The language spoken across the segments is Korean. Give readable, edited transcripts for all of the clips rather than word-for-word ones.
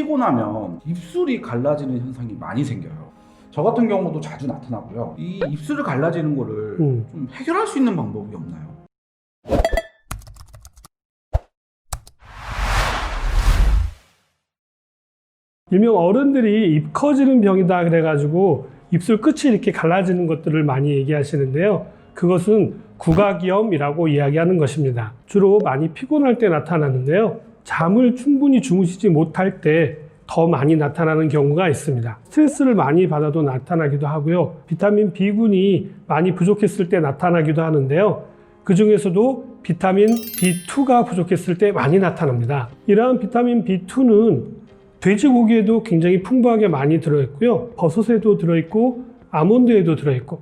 피곤하면 입술이 갈라지는 현상이 많이 생겨요. 저 같은 경우도 자주 나타나고요. 이 입술을 갈라지는 거를 좀 해결할 수 있는 방법이 없나요? 일명 어른들이 입 커지는 병이다 그래가지고 입술 끝이 이렇게 갈라지는 것들을 많이 얘기하시는데요. 그것은 구각염이라고 이야기하는 것입니다. 주로 많이 피곤할 때 나타나는데요. 잠을 충분히 주무시지 못할 때 더 많이 나타나는 경우가 있습니다. 스트레스를 많이 받아도 나타나기도 하고요. 비타민 B군이 많이 부족했을 때 나타나기도 하는데요. 그 중에서도 비타민 B2가 부족했을 때 많이 나타납니다. 이러한 비타민 B2는 돼지고기에도 굉장히 풍부하게 많이 들어있고요. 버섯에도 들어있고 아몬드에도 들어있고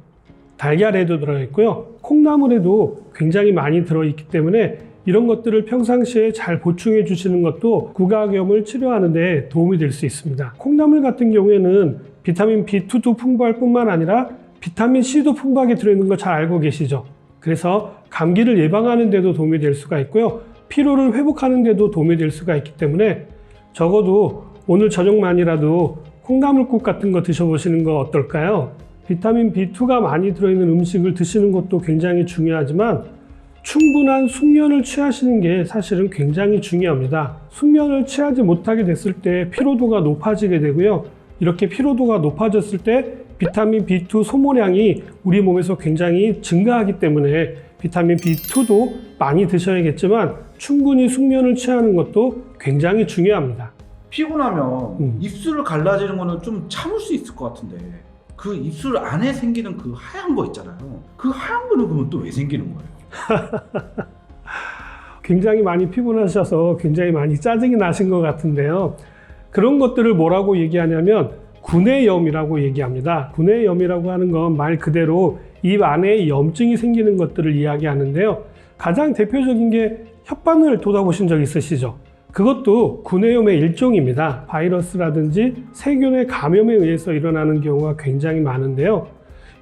달걀에도 들어있고요. 콩나물에도 굉장히 많이 들어있기 때문에 이런 것들을 평상시에 잘 보충해 주시는 것도 구각염을 치료하는 데 도움이 될 수 있습니다. 콩나물 같은 경우에는 비타민 B2도 풍부할 뿐만 아니라 비타민 C도 풍부하게 들어있는 거 잘 알고 계시죠? 그래서 감기를 예방하는 데도 도움이 될 수가 있고요. 피로를 회복하는 데도 도움이 될 수가 있기 때문에 적어도 오늘 저녁만이라도 콩나물국 같은 거 드셔보시는 거 어떨까요? 비타민 B2가 많이 들어있는 음식을 드시는 것도 굉장히 중요하지만 충분한 숙면을 취하시는 게 사실은 굉장히 중요합니다. 숙면을 취하지 못하게 됐을 때 피로도가 높아지게 되고요. 이렇게 피로도가 높아졌을 때 비타민 B2 소모량이 우리 몸에서 굉장히 증가하기 때문에 비타민 B2도 많이 드셔야겠지만 충분히 숙면을 취하는 것도 굉장히 중요합니다. 피곤하면 입술을 갈라지는 거는 좀 참을 수 있을 것 같은데 그 입술 안에 생기는 그 하얀 거 있잖아요. 그 하얀 거는 그러면 또 왜 생기는 거예요? 굉장히 많이 피곤하셔서 굉장히 많이 짜증이 나신 것 같은데요. 그런 것들을 뭐라고 얘기하냐면 구내염이라고 얘기합니다. 구내염이라고 하는 건 말 그대로 입 안에 염증이 생기는 것들을 이야기하는데요. 가장 대표적인 게 혓바늘 돋아보신 적 있으시죠? 그것도 구내염의 일종입니다. 바이러스라든지 세균의 감염에 의해서 일어나는 경우가 굉장히 많은데요.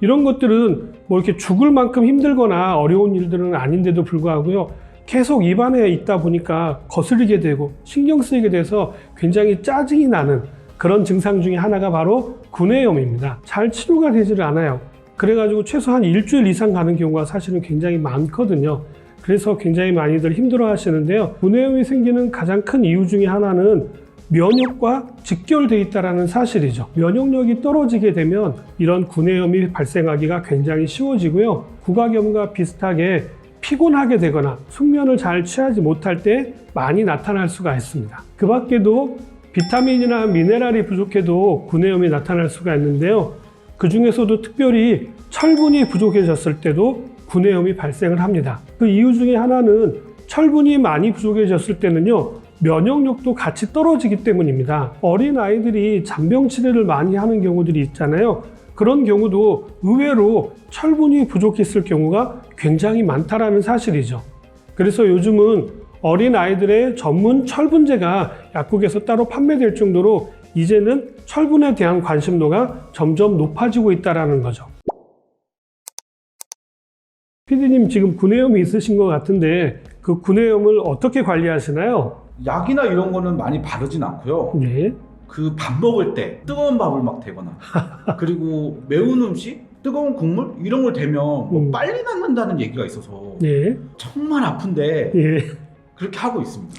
이런 것들은 뭐 이렇게 죽을 만큼 힘들거나 어려운 일들은 아닌데도 불구하고요. 계속 입안에 있다 보니까 거슬리게 되고 신경 쓰이게 돼서 굉장히 짜증이 나는 그런 증상 중에 하나가 바로 구내염입니다. 잘 치료가 되지를 않아요. 그래가지고 최소한 일주일 이상 가는 경우가 사실은 굉장히 많거든요. 그래서 굉장히 많이들 힘들어 하시는데요. 구내염이 생기는 가장 큰 이유 중에 하나는 면역과 직결되어 있다는 사실이죠. 면역력이 떨어지게 되면 이런 구내염이 발생하기가 굉장히 쉬워지고요. 구각염과 비슷하게 피곤하게 되거나 숙면을 잘 취하지 못할 때 많이 나타날 수가 있습니다. 그 밖에도 비타민이나 미네랄이 부족해도 구내염이 나타날 수가 있는데요. 그 중에서도 특별히 철분이 부족해졌을 때도 구내염이 발생을 합니다. 그 이유 중에 하나는 철분이 많이 부족해졌을 때는요. 면역력도 같이 떨어지기 때문입니다. 어린 아이들이 잔병 치레를 많이 하는 경우들이 있잖아요. 그런 경우도 의외로 철분이 부족했을 경우가 굉장히 많다라는 사실이죠. 그래서 요즘은 어린 아이들의 전문 철분제가 약국에서 따로 판매될 정도로 이제는 철분에 대한 관심도가 점점 높아지고 있다는 거죠. PD님 지금 구내염이 있으신 것 같은데 그 구내염을 어떻게 관리하시나요? 약이나 이런 거는 많이 바르진 않고요. 네. 그 밥 먹을 때 뜨거운 밥을 막 대거나 그리고 매운 음식, 뜨거운 국물 이런 걸 대면 뭐 빨리 낫는다는 얘기가 있어서 네. 정말 아픈데 예. 그렇게 하고 있습니다.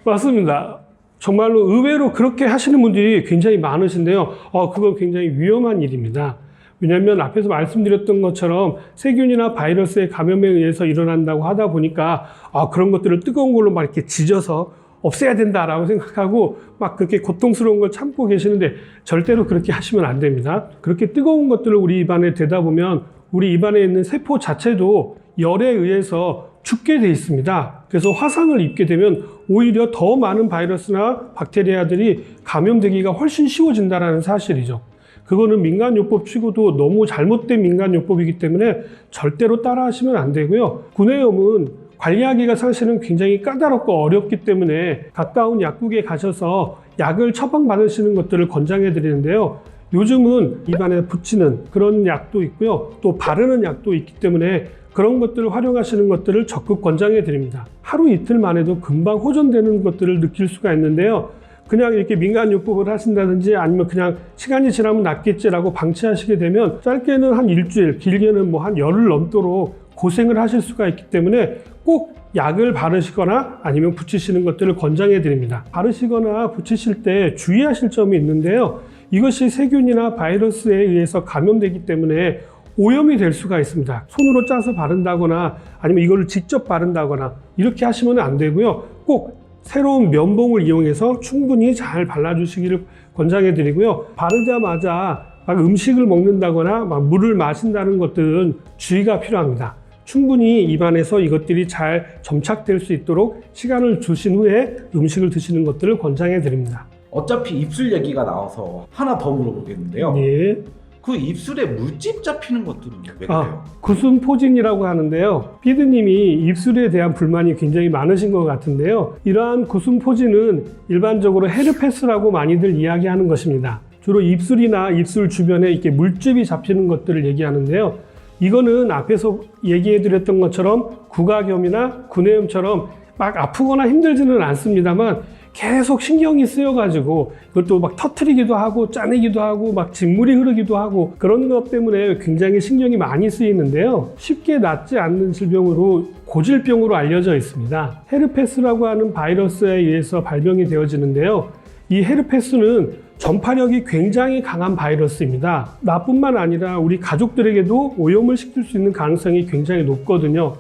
맞습니다. 정말로 의외로 그렇게 하시는 분들이 굉장히 많으신데요. 그건 굉장히 위험한 일입니다. 왜냐하면 앞에서 말씀드렸던 것처럼 세균이나 바이러스의 감염에 의해서 일어난다고 하다 보니까 그런 것들을 뜨거운 걸로 막 이렇게 지져서 없애야 된다라고 생각하고 막 그렇게 고통스러운 걸 참고 계시는데 절대로 그렇게 하시면 안 됩니다. 그렇게 뜨거운 것들을 우리 입안에 대다 보면 우리 입안에 있는 세포 자체도 열에 의해서 죽게 돼 있습니다. 그래서 화상을 입게 되면 오히려 더 많은 바이러스나 박테리아들이 감염되기가 훨씬 쉬워진다는 사실이죠. 그거는 민간요법 치고도 너무 잘못된 민간요법이기 때문에 절대로 따라하시면 안 되고요. 구내염은 관리하기가 사실은 굉장히 까다롭고 어렵기 때문에 가까운 약국에 가셔서 약을 처방받으시는 것들을 권장해 드리는데요. 요즘은 입안에 붙이는 그런 약도 있고요. 또 바르는 약도 있기 때문에 그런 것들을 활용하시는 것들을 적극 권장해 드립니다. 하루 이틀만 해도 금방 호전되는 것들을 느낄 수가 있는데요. 그냥 이렇게 민간요법을 하신다든지 아니면 그냥 시간이 지나면 낫겠지라고 방치하시게 되면 짧게는 한 일주일, 길게는 뭐 한 열흘 넘도록 고생을 하실 수가 있기 때문에 꼭 약을 바르시거나 아니면 붙이시는 것들을 권장해 드립니다. 바르시거나 붙이실 때 주의하실 점이 있는데요. 이것이 세균이나 바이러스에 의해서 감염되기 때문에 오염이 될 수가 있습니다. 손으로 짜서 바른다거나 아니면 이걸 직접 바른다거나 이렇게 하시면 안 되고요. 꼭 새로운 면봉을 이용해서 충분히 잘 발라주시기를 권장해 드리고요. 바르자마자 막 음식을 먹는다거나 막 물을 마신다는 것들은 주의가 필요합니다. 충분히 입안에서 이것들이 잘 점착될 수 있도록 시간을 두신 후에 음식을 드시는 것들을 권장해 드립니다. 어차피 입술 얘기가 나와서 하나 더 물어보겠는데요. 예. 그 입술에 물집 잡히는 것들은 왜 그래요? 구순포진이라고 하는데요. 피드님이 입술에 대한 불만이 굉장히 많으신 것 같은데요. 이러한 구순포진은 일반적으로 헤르페스라고 많이들 이야기하는 것입니다. 주로 입술이나 입술 주변에 이렇게 물집이 잡히는 것들을 얘기하는데요. 이거는 앞에서 얘기해 드렸던 것처럼 구각염이나 구내염처럼 막 아프거나 힘들지는 않습니다만 계속 신경이 쓰여가지고 이것도 막 터트리기도 하고 짜내기도 하고 막 진물이 흐르기도 하고 그런 것 때문에 굉장히 신경이 많이 쓰이는데요. 쉽게 낫지 않는 질병으로 고질병으로 알려져 있습니다. 헤르페스라고 하는 바이러스에 의해서 발병이 되어지는데요. 이 헤르페스는 전파력이 굉장히 강한 바이러스입니다. 나뿐만 아니라 우리 가족들에게도 오염을 시킬 수 있는 가능성이 굉장히 높거든요.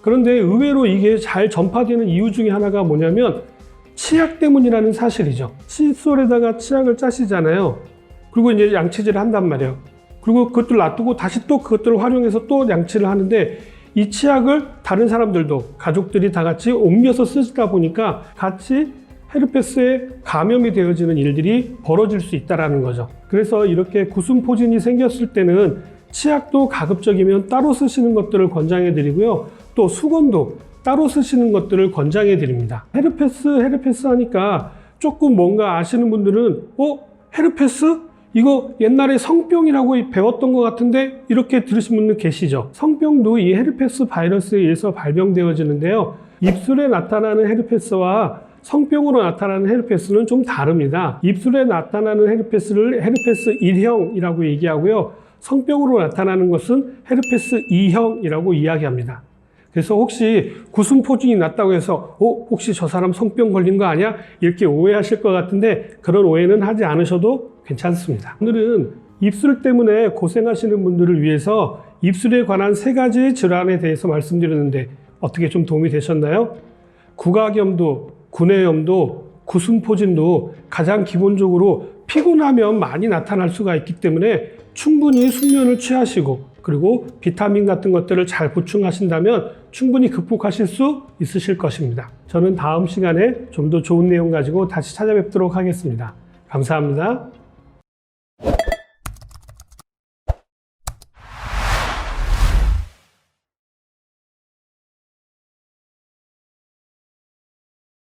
그런데 의외로 이게 잘 전파되는 이유 중에 하나가 뭐냐면 치약 때문이라는 사실이죠. 칫솔에다가 치약을 짜시잖아요. 그리고 이제 양치질을 한단 말이에요. 그리고 그것들 놔두고 다시 또 그것들을 활용해서 또 양치를 하는데 이 치약을 다른 사람들도 가족들이 다 같이 옮겨서 쓰다 보니까 같이 헤르페스에 감염이 되어지는 일들이 벌어질 수 있다는 거죠. 그래서 이렇게 구순포진이 생겼을 때는 치약도 가급적이면 따로 쓰시는 것들을 권장해 드리고요. 또 수건도 따로 쓰시는 것들을 권장해 드립니다. 헤르페스 하니까 조금 뭔가 아시는 분들은 헤르페스? 이거 옛날에 성병이라고 배웠던 것 같은데 이렇게 들으신 분들 계시죠? 성병도 이 헤르페스 바이러스에 의해서 발병되어지는데요. 입술에 나타나는 헤르페스와 성병으로 나타나는 헤르페스는 좀 다릅니다. 입술에 나타나는 헤르페스를 헤르페스 1형이라고 얘기하고요. 성병으로 나타나는 것은 헤르페스 2형이라고 이야기합니다. 그래서 혹시 구순포진이 났다고 해서 혹시 저 사람 성병 걸린 거 아니야? 이렇게 오해하실 것 같은데 그런 오해는 하지 않으셔도 괜찮습니다. 오늘은 입술 때문에 고생하시는 분들을 위해서 입술에 관한 3가지 질환에 대해서 말씀드렸는데 어떻게 좀 도움이 되셨나요? 구각염도 구내염도 구순포진도 가장 기본적으로 피곤하면 많이 나타날 수가 있기 때문에 충분히 숙면을 취하시고 그리고 비타민 같은 것들을 잘 보충하신다면 충분히 극복하실 수 있으실 것입니다. 저는 다음 시간에 좀 더 좋은 내용 가지고 다시 찾아뵙도록 하겠습니다. 감사합니다.